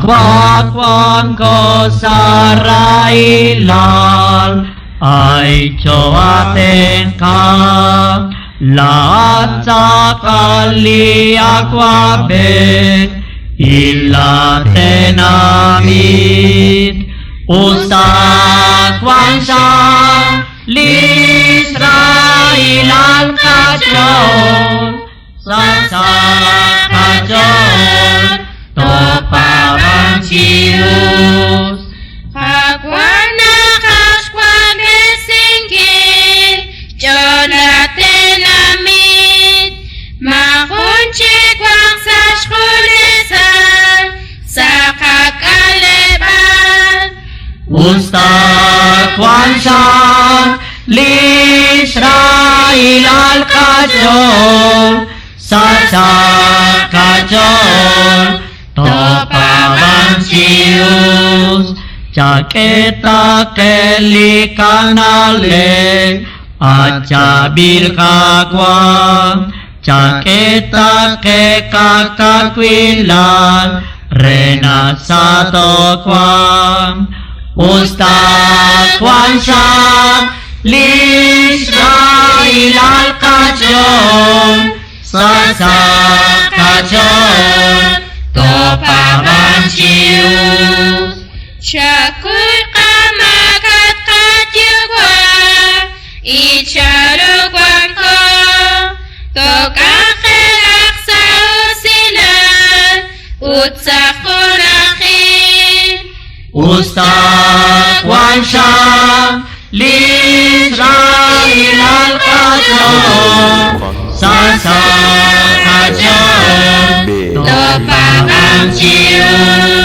Kwang ko Sarailan ay choaten ka lahat sa kaliakwabet ilaten amit usakwan sa l'Israelan kajon sa kajon to parang Diyos Hakwan na kaskwan besingkin Jonathan amit Makunchik wang sa shkulisan Sa kakaleban Ustakwan sa l'Israel al kajon sa kajon to parang Diyos Jaketa keli kanale at jabil kakwang Jaketa ke kakakwilan rena sa tokwang Ustakwan sa l'Israel al kajon sa kajon to parang Diyos Shakul kamakat katyugwa Icharugwan ko Tokakelak sa usilan Utsakunakin Ustakwan sa l'Israel al kajon sa kajon to parang Diyos